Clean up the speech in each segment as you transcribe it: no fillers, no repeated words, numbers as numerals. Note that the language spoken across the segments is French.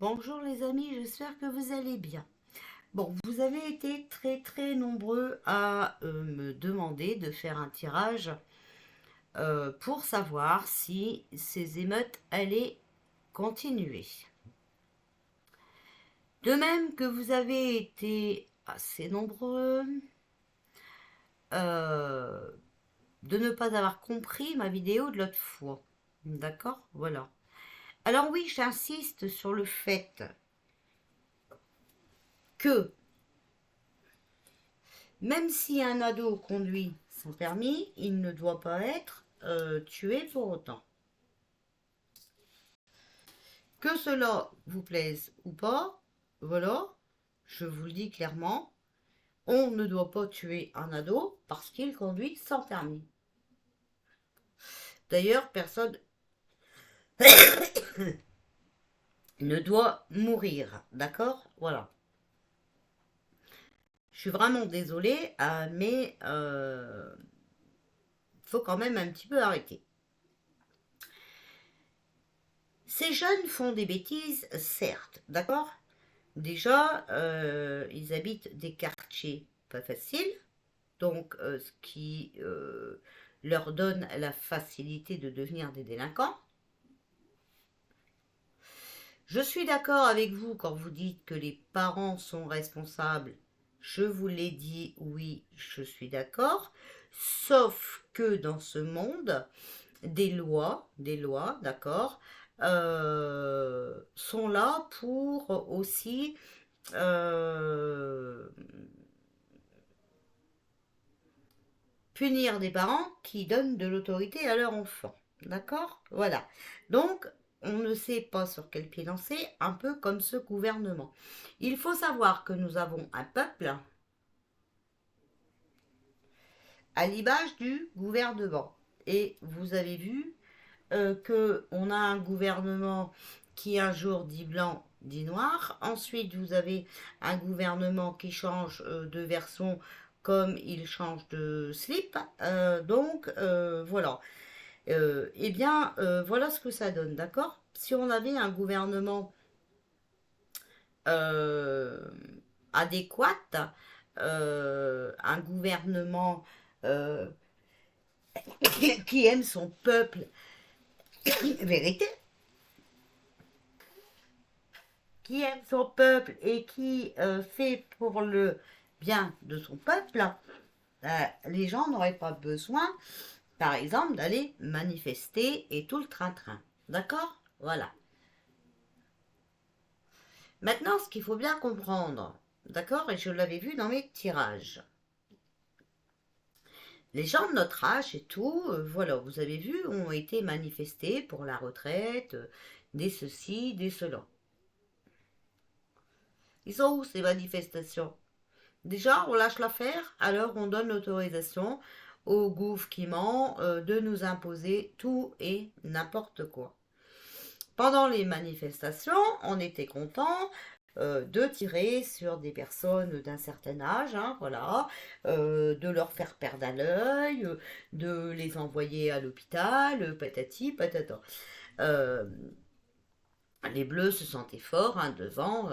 Bonjour les amis, j'espère que vous allez bien. Bon, vous avez été très nombreux à me demander de faire un tirage pour savoir si ces émeutes allaient continuer. De même que vous avez été assez nombreux euh, de ne pas avoir compris ma vidéo de l'autre fois. D'accord? Voilà. Alors oui, j'insiste sur le fait que même si un ado conduit sans permis, il ne doit pas être tué pour autant. Que cela vous plaise ou pas, voilà, je vous le dis clairement, on ne doit pas tuer un ado parce qu'il conduit sans permis. D'ailleurs, personne ne doit mourir, d'accord? Voilà. Je suis vraiment désolée, mais faut quand même un petit peu arrêter. Ces jeunes font des bêtises, certes, d'accord? Déjà, ils habitent des quartiers pas faciles, donc ce qui leur donne la facilité de devenir des délinquants. Je suis d'accord avec vous quand vous dites que les parents sont responsables. Je vous l'ai dit, oui, je suis d'accord. Sauf que dans ce monde, des lois, d'accord, sont là pour aussi euh, punir des parents qui donnent de l'autorité à leur enfant. D'accord? Voilà. Donc, on ne sait pas sur quel pied danser, un peu comme ce gouvernement. Il faut savoir que nous avons un peuple à l'image du gouvernement. Et vous avez vu qu'on a un gouvernement qui un jour dit blanc, dit noir. Ensuite, vous avez un gouvernement qui change de version comme il change de slip. Voilà. Eh bien, voilà ce que ça donne, d'accord? Si on avait un gouvernement euh, adéquat, un gouvernement euh, qui aime son peuple, vérité, qui aime son peuple et qui fait pour le bien de son peuple, les gens n'auraient pas besoin, par exemple, d'aller manifester et tout le train-train. D'accord? Voilà. Maintenant, ce qu'il faut bien comprendre, d'accord, et je l'avais vu dans mes tirages, les gens de notre âge et tout, voilà, vous avez vu, ont été manifestés pour la retraite, des ceci, des cela. Ils sont où ces manifestations? Déjà, on lâche l'affaire, alors on donne l'autorisation au gouv qui ment de nous imposer tout et n'importe quoi. Pendant les manifestations, on était content de tirer sur des personnes d'un certain âge, hein, voilà, de leur faire perdre à l'œil, de les envoyer à l'hôpital, patati patata. Euh, les Bleus se sentaient forts hein, devant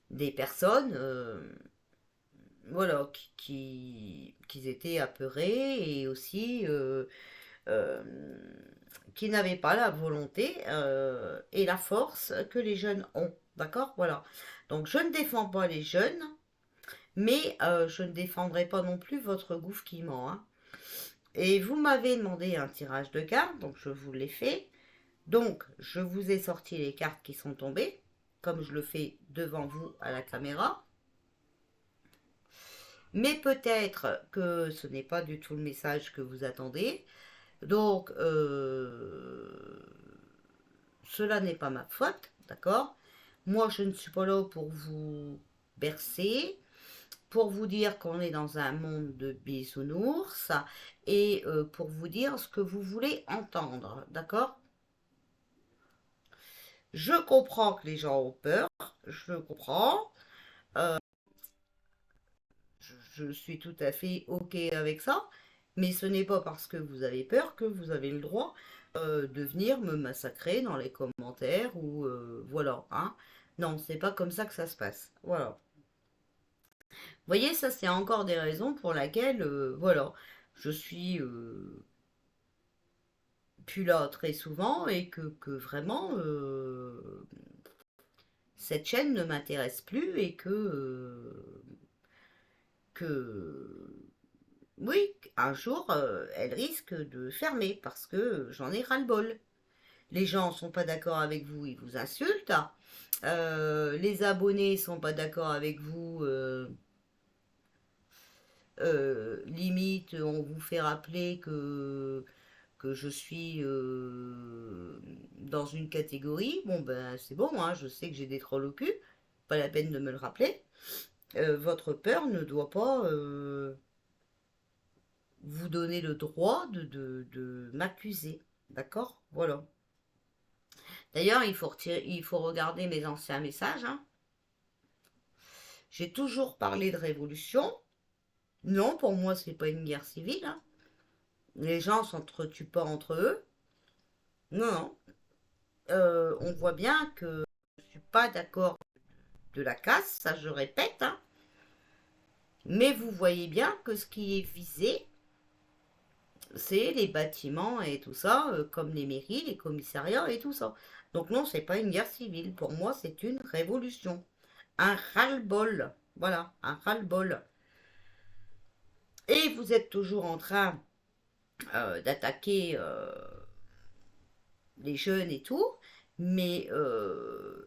des personnes voilà, qui étaient apeurés et aussi euh, qui n'avaient pas la volonté et la force que les jeunes ont. D'accord? Voilà. Donc je ne défends pas les jeunes, mais je ne défendrai pas non plus votre gouffre qui ment. Hein. Et vous m'avez demandé un tirage de cartes, donc je vous l'ai fait. Donc je vous ai sorti les cartes qui sont tombées, comme je le fais devant vous à la caméra. Mais peut-être que ce n'est pas du tout le message que vous attendez. Donc, cela n'est pas ma faute, d'accord? Moi, je ne suis pas là pour vous bercer, pour vous dire qu'on est dans un monde de bisounours et pour vous dire ce que vous voulez entendre, d'accord? Je comprends que les gens ont peur, je comprends, je suis tout à fait OK avec ça, mais ce n'est pas parce que vous avez peur que vous avez le droit de venir me massacrer dans les commentaires ou voilà, hein. Non, c'est pas comme ça que ça se passe. Voilà. Vous voyez, ça c'est encore des raisons pour lesquelles, voilà, je suis plus là très souvent et que vraiment cette chaîne ne m'intéresse plus et que oui, un jour elle risque de fermer parce que j'en ai ras-le-bol. Les gens sont pas d'accord avec vous, ils vous insultent. Les abonnés sont pas d'accord avec vous, limite on vous fait rappeler que je suis dans une catégorie. Bon ben c'est bon, hein, je sais que j'ai des trolls au cul, pas la peine de me le rappeler. Votre peur ne doit pas vous donner le droit de m'accuser. D'accord? Voilà. D'ailleurs, il faut regarder mes anciens messages, hein. J'ai toujours parlé de révolution. Non, pour moi, c'est pas une guerre civile, hein. Les gens s'entretuent pas entre eux. Non, non. On voit bien que je suis pas d'accord de la casse, ça je répète, hein. Mais vous voyez bien que ce qui est visé, c'est les bâtiments et tout ça, comme les mairies, les commissariats et tout ça. Donc non, c'est pas une guerre civile. Pour moi, c'est une révolution. Un ras-le-bol. Voilà, un ras-le-bol. Et vous êtes toujours en train d'attaquer les jeunes et tout, mais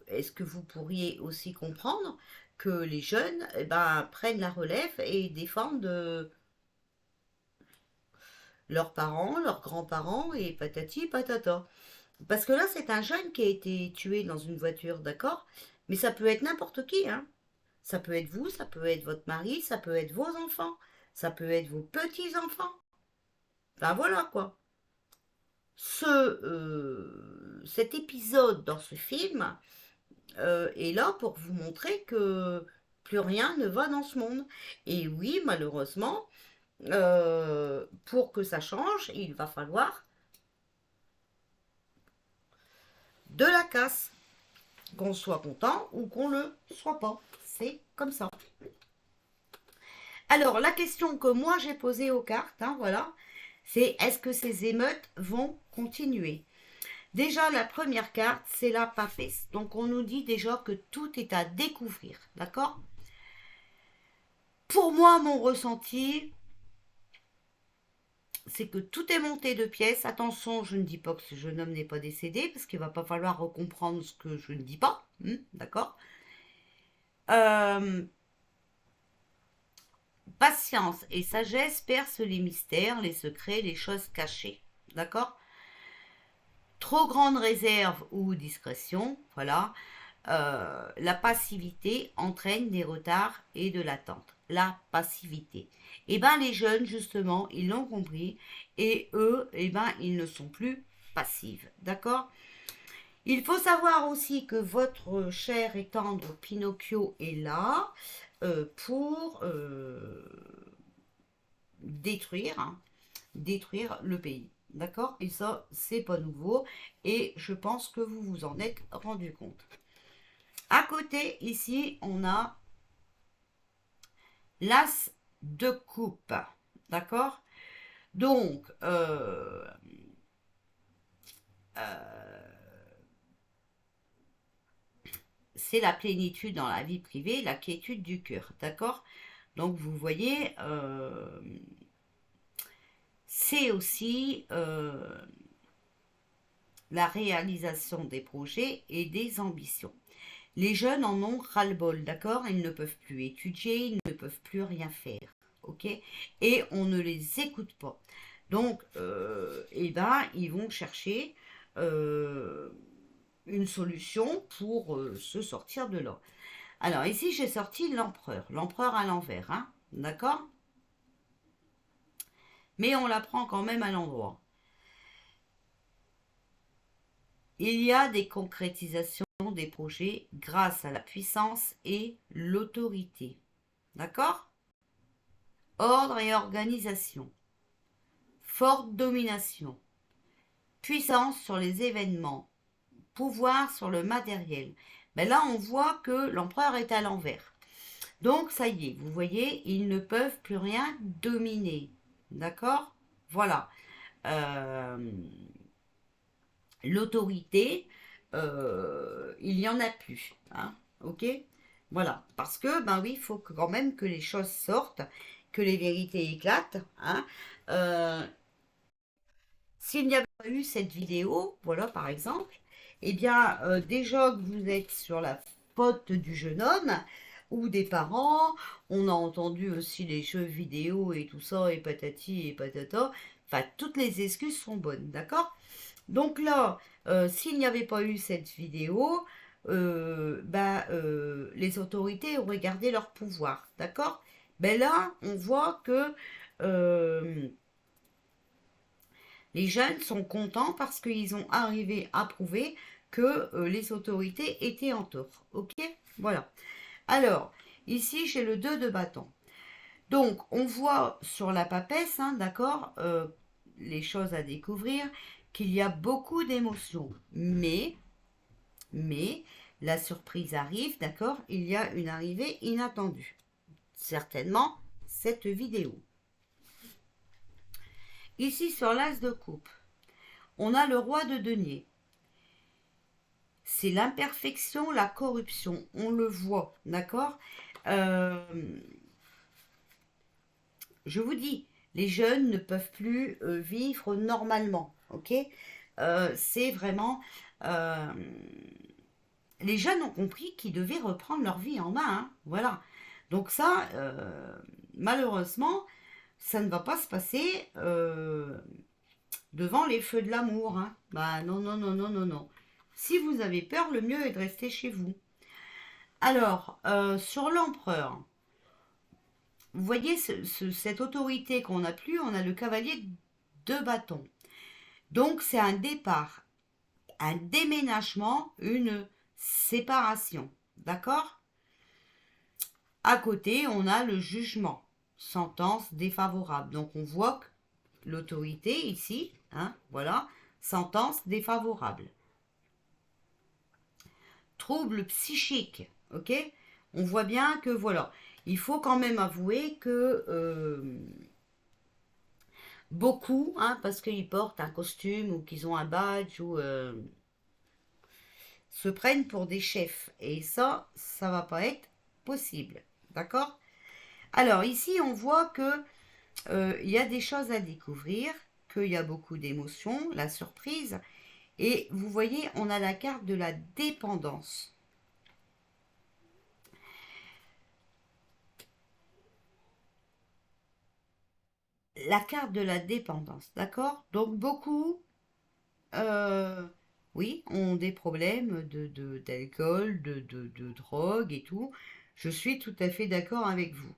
est-ce que vous pourriez aussi comprendre que les jeunes eh ben, prennent la relève et défendent leurs parents, leurs grands-parents et patati patata. Parce que là, c'est un jeune qui a été tué dans une voiture, d'accord? Mais ça peut être n'importe qui, hein. Ça peut être vous, ça peut être votre mari, ça peut être vos enfants, ça peut être vos petits-enfants. Enfin voilà quoi. Cet épisode dans ce film est là pour vous montrer que plus rien ne va dans ce monde. Et oui, malheureusement, pour que ça change, il va falloir de la casse, qu'on soit content ou qu'on le soit pas. C'est comme ça. Alors, la question que moi j'ai posée aux cartes, hein, voilà, c'est est-ce que ces émeutes vont continuer? Déjà, la première carte, c'est la papesse. Donc, on nous dit déjà que tout est à découvrir, d'accord? Pour moi, mon ressenti, c'est que tout est monté de pièces. Attention, je ne dis pas que ce jeune homme n'est pas décédé, parce qu'il va pas falloir recomprendre ce que je ne dis pas, d'accord? euh, Patience et sagesse percent les mystères, les secrets, les choses cachées, d'accord? Trop grande réserve ou discrétion, voilà. La passivité entraîne des retards et de l'attente. La passivité. Eh bien, les jeunes, justement, ils l'ont compris. Et eux, eh ben, ils ne sont plus passifs. D'accord? Il faut savoir aussi que votre cher et tendre Pinocchio est là pour détruire, hein, détruire le pays. D'accord? Et ça, c'est pas nouveau. Et je pense que vous vous en êtes rendu compte. À côté, ici, on a l'as de coupe. D'accord? Donc, c'est la plénitude dans la vie privée, la quiétude du cœur. D'accord? Donc, vous voyez, c'est aussi la réalisation des projets et des ambitions. Les jeunes en ont ras-le-bol, d'accord? Ils ne peuvent plus étudier, ils ne peuvent plus rien faire, ok? Et on ne les écoute pas. Donc, eh ben, ils vont chercher euh, une solution pour se sortir de là. Alors ici, j'ai sorti l'empereur à l'envers, hein? D'accord? Mais on la prend quand même à l'endroit. Il y a des concrétisations des projets grâce à la puissance et l'autorité. D'accord? Ordre et organisation. Forte domination. puissance sur les événements, pouvoir sur le matériel. Ben là, on voit que l'empereur est à l'envers. Donc, ça y est, vous voyez, ils ne peuvent plus rien dominer. D'accord? Voilà. Euh, L'autorité, il n'y en a plus. Hein, ok? Voilà. Parce que, ben oui, il faut quand même que les choses sortent, que les vérités éclatent. Hein. Euh, S'il n'y avait pas eu cette vidéo, voilà par exemple, eh bien déjà que vous êtes sur la faute du jeune homme ou des parents, on a entendu aussi les jeux vidéo et tout ça, et patati et patata, enfin toutes les excuses sont bonnes, d'accord? Donc là, s'il n'y avait pas eu cette vidéo, les autorités auraient gardé leur pouvoir, d'accord? Ben là, on voit que euh, les jeunes sont contents parce qu'ils ont arrivé à prouver que les autorités étaient en tort. Ok? Voilà. Alors, ici, j'ai le 2 de bâton. Donc, on voit sur la papesse, hein, d'accord, les choses à découvrir, qu'il y a beaucoup d'émotions. Mais, la surprise arrive, d'accord, il y a une arrivée inattendue. Certainement, cette vidéo. Ici, sur l'as de coupe, on a le roi de denier. C'est l'imperfection, la corruption. On le voit, d'accord. Euh, je vous dis, les jeunes ne peuvent plus vivre normalement, ok. C'est vraiment... euh, les jeunes ont compris qu'ils devaient reprendre leur vie en main, hein, voilà. Donc ça, malheureusement, ça ne va pas se passer devant les feux de l'amour, hein. Bah non, non, non, non, non, non. Si vous avez peur, le mieux est de rester chez vous. Alors, sur l'empereur, vous voyez cette autorité qu'on n'a plus, on a le cavalier de bâton. Donc, c'est un départ, un déménagement, une séparation. D'accord? À côté, on a le jugement, sentence défavorable. Donc, on voit que l'autorité ici, hein, voilà, sentence défavorable. Trouble psychique, ok? On voit bien que voilà, il faut quand même avouer que beaucoup, hein, parce qu'ils portent un costume ou qu'ils ont un badge ou se prennent pour des chefs. Et ça va pas être possible, d'accord? Alors ici, on voit que il y a des choses à découvrir, qu'il y a beaucoup d'émotions, la surprise. Et vous voyez, on a la carte de la dépendance. La carte de la dépendance, d'accord? Donc beaucoup, euh, oui, ont des problèmes d'alcool, de drogue et tout. Je suis tout à fait d'accord avec vous.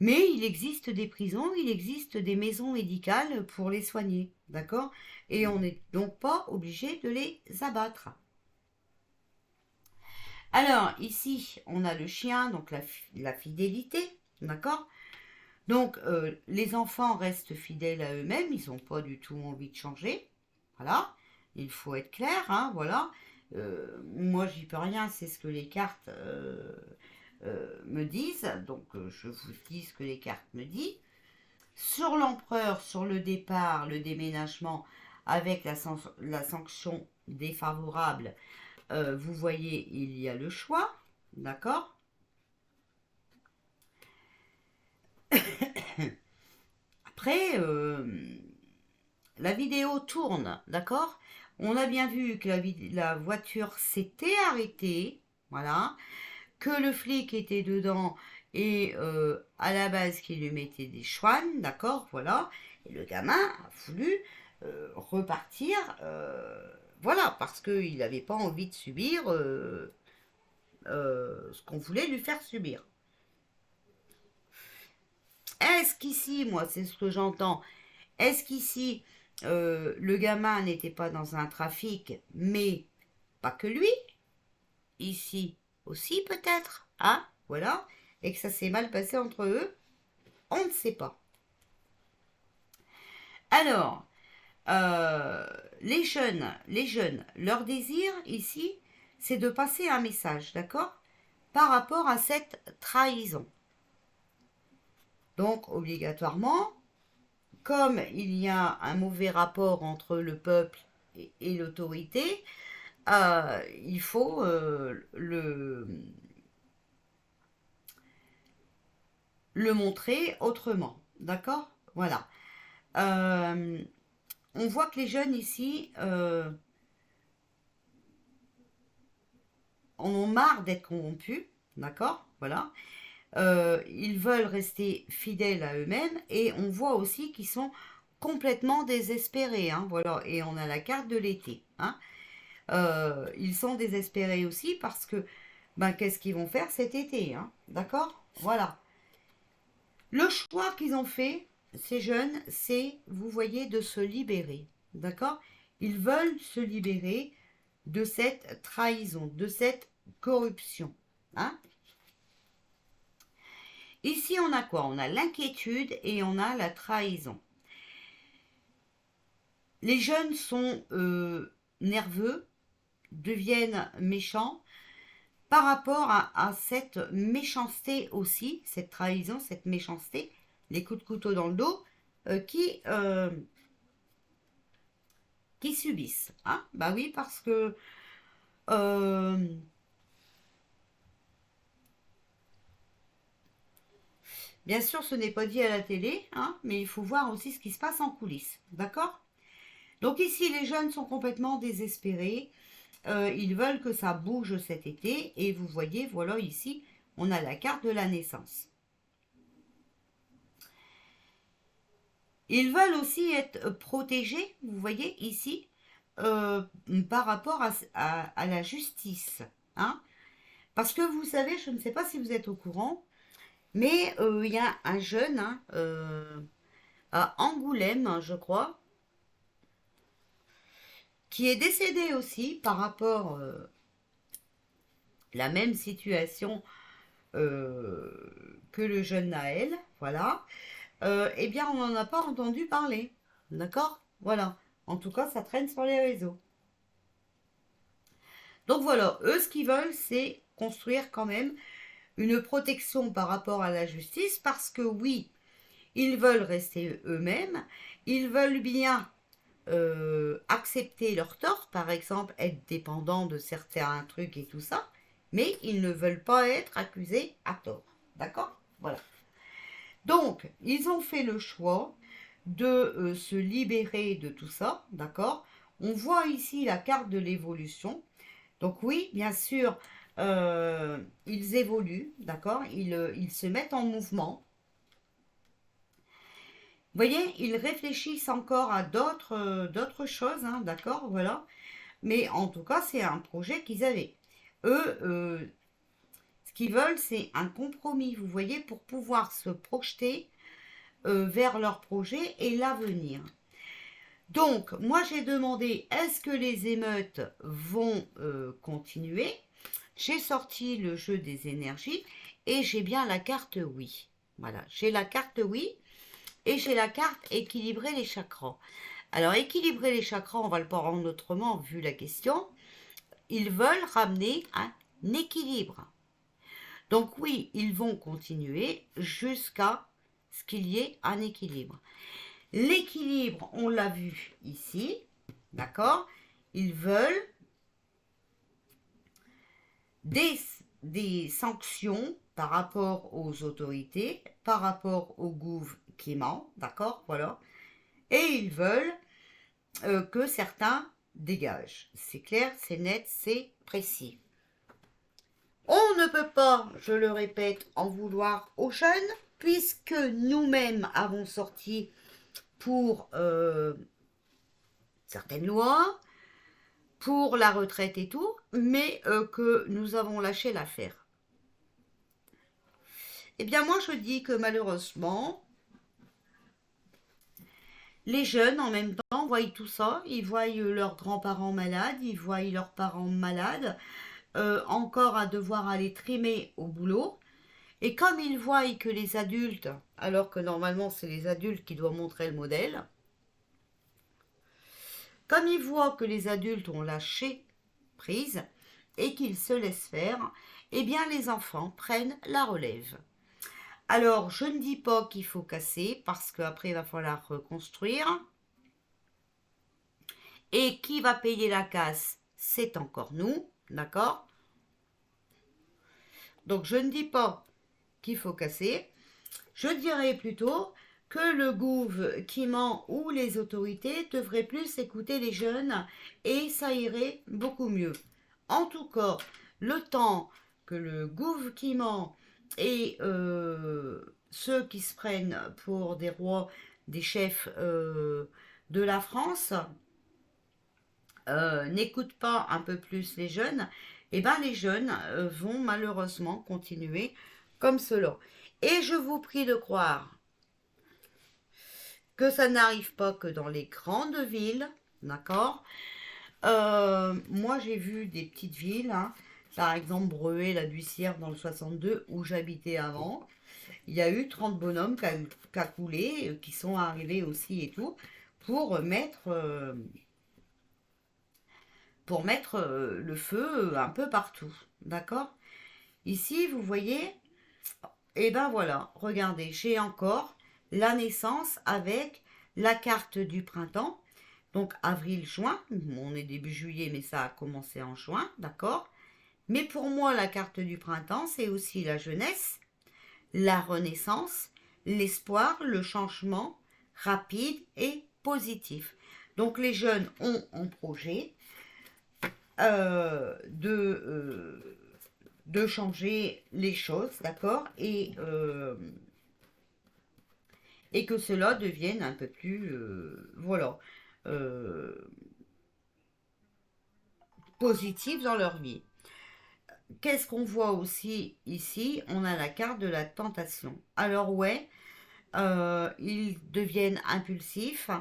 Mais il existe des prisons, il existe des maisons médicales pour les soigner, d'accord? Et on n'est donc pas obligé de les abattre. Alors ici, on a le chien, donc la fidélité, d'accord? Donc, les enfants restent fidèles à eux-mêmes, ils n'ont pas du tout envie de changer. Voilà, il faut être clair, hein, voilà. Moi, j'y peux rien, c'est ce que les cartes me disent. Donc, je vous dis ce que les cartes me disent. Sur l'empereur, sur le départ, le déménagement, avec la sanction défavorable, vous voyez, il y a le choix, d'accord. Après, la vidéo tourne, d'accord? On a bien vu que la voiture s'était arrêtée, voilà, que le flic était dedans et à la base qu'il lui mettait des chouans, d'accord, voilà. Et le gamin a voulu repartir, voilà, parce qu'il n'avait pas envie de subir ce qu'on voulait lui faire subir. Est-ce qu'ici, moi, c'est ce que j'entends, est-ce qu'ici, le gamin n'était pas dans un trafic, mais pas que lui, ici aussi peut-être, hein, voilà, et que ça s'est mal passé entre eux, on ne sait pas. Alors, Euh, les jeunes, leur désir ici, c'est de passer un message, d'accord? Par rapport à cette trahison. Donc, obligatoirement, comme il y a un mauvais rapport entre le peuple et l'autorité, il faut le montrer autrement. D'accord? Voilà. Euh, on voit que les jeunes ici en ont marre d'être corrompus. D'accord? Voilà. Ils veulent rester fidèles à eux-mêmes et on voit aussi qu'ils sont complètement désespérés. Hein, voilà. Et on a la carte de l'été. Hein. Ils sont désespérés aussi parce que ben, qu'est-ce qu'ils vont faire cet été, hein? D'accord? Voilà. Le choix qu'ils ont fait, ces jeunes, c'est, vous voyez, de se libérer. D'accord? Ils veulent se libérer de cette trahison, de cette corruption. Hein? Ici, on a quoi? On a l'inquiétude et on a la trahison. Les jeunes sont nerveux, deviennent méchants, par rapport à cette méchanceté aussi, cette trahison, cette méchanceté, les coups de couteau dans le dos, euh, qui, euh, qui subissent. Hein, bah oui, parce que euh, bien sûr, ce n'est pas dit à la télé, hein, mais il faut voir aussi ce qui se passe en coulisses. D'accord? Donc ici, les jeunes sont complètement désespérés. Ils veulent que ça bouge cet été. Et vous voyez, voilà ici, on a la carte de la naissance. Ils veulent aussi être protégés, vous voyez ici, euh, par rapport à la justice. Hein. Parce que vous savez, je ne sais pas si vous êtes au courant, mais il y a un jeune hein, à Angoulême, je crois, qui est décédé aussi par rapport à la même situation que le jeune Naël. Voilà. Eh bien, on n'en a pas entendu parler. D'accord? Voilà. En tout cas, ça traîne sur les réseaux. Donc voilà, eux, ce qu'ils veulent, c'est construire quand même une protection par rapport à la justice, parce que oui, ils veulent rester eux-mêmes, ils veulent bien accepter leurs torts, par exemple être dépendants de certains trucs et tout ça, mais ils ne veulent pas être accusés à tort. D'accord? Voilà. Donc, ils ont fait le choix de se libérer de tout ça, d'accord? On voit ici la carte de l'évolution. Donc oui, bien sûr, ils évoluent, d'accord? Ils se mettent en mouvement. Vous voyez, ils réfléchissent encore à d'autres choses, hein, d'accord? Voilà. Mais en tout cas, c'est un projet qu'ils avaient. Eux, ce qu'ils veulent, c'est un compromis, vous voyez, pour pouvoir se projeter vers leur projet et l'avenir. Donc, moi j'ai demandé, est-ce que les émeutes vont continuer? J'ai sorti le jeu des énergies et j'ai bien la carte oui. Voilà, j'ai la carte oui et j'ai la carte équilibrer les chakras. Alors, équilibrer les chakras, on va le prendre autrement vu la question. Ils veulent ramener un équilibre. Donc oui, ils vont continuer jusqu'à ce qu'il y ait un équilibre. L'équilibre, on l'a vu ici, d'accord? Ils veulent des sanctions par rapport aux autorités, par rapport au gouv qui ment, d'accord? Voilà. Et ils veulent que certains dégagent. C'est clair, c'est net, c'est précis. On ne peut pas, je le répète, en vouloir aux jeunes, puisque nous-mêmes avons sorti pour certaines lois, pour la retraite et tout, mais que nous avons lâché l'affaire. Eh bien moi je dis que malheureusement, les jeunes en même temps voient tout ça, ils voient leurs grands-parents malades, ils voient leurs parents malades, encore à devoir aller trimer au boulot. Et comme ils voient que les adultes, alors que normalement c'est les adultes qui doivent montrer le modèle, Comme ils voient que les adultes ont lâché prise et qu'ils se laissent faire, eh bien les enfants prennent la relève. Alors, je ne dis pas qu'il faut casser parce qu'après il va falloir reconstruire. Et qui va payer la casse? C'est encore nous, d'accord? Donc je ne dis pas qu'il faut casser. Je dirais plutôt que le gouv qui ment ou les autorités devraient plus écouter les jeunes et ça irait beaucoup mieux. En tout cas, le temps que le gouv qui ment et ceux qui se prennent pour des rois, des chefs de la France, n'écoutent pas un peu plus les jeunes, et ben les jeunes vont malheureusement continuer comme cela. Et je vous prie de croire que ça n'arrive pas que dans les grandes villes, d'accord. Moi j'ai vu des petites villes, hein, par exemple Breuer, la Buissière dans le 62 où j'habitais avant. Il y a eu 30 bonhommes qui a coulé, qui sont arrivés aussi et tout, pour mettre le feu un peu partout. D'accord? Ici, vous voyez, et ben voilà, regardez, j'ai encore la naissance avec la carte du printemps. Donc avril-juin, on est début juillet, mais ça a commencé en juin, d'accord? Mais pour moi, la carte du printemps, c'est aussi la jeunesse, la renaissance, l'espoir, le changement rapide et positif. Donc les jeunes ont un projet euh, de, euh, de changer les choses, d'accord, et que cela devienne un peu plus, voilà, euh, positif dans leur vie. Qu'est-ce qu'on voit aussi ici? On a la carte de la tentation. Alors ouais, ils deviennent impulsifs,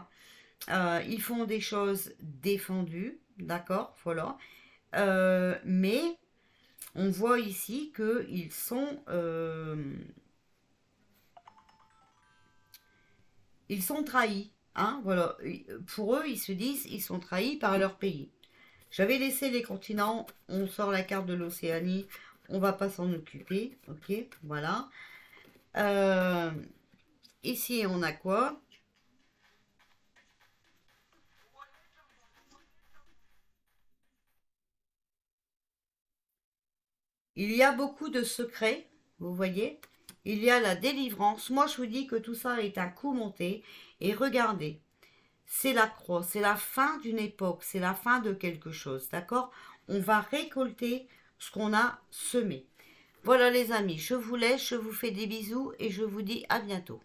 ils font des choses défendues, d'accord, voilà. Mais on voit ici ils sont trahis. Hein, voilà. Pour eux, ils se disent ils sont trahis par leur pays. J'avais laissé les continents, on sort la carte de l'Océanie, on va pas s'en occuper. Ok, voilà. Euh, Ici, on a quoi? Il y a beaucoup de secrets, vous voyez. Il y a la délivrance. Moi, je vous dis que tout ça est un coup monté. Et regardez, c'est la croix, c'est la fin d'une époque, c'est la fin de quelque chose, d'accord? On va récolter ce qu'on a semé. Voilà les amis, je vous laisse, je vous fais des bisous et je vous dis à bientôt.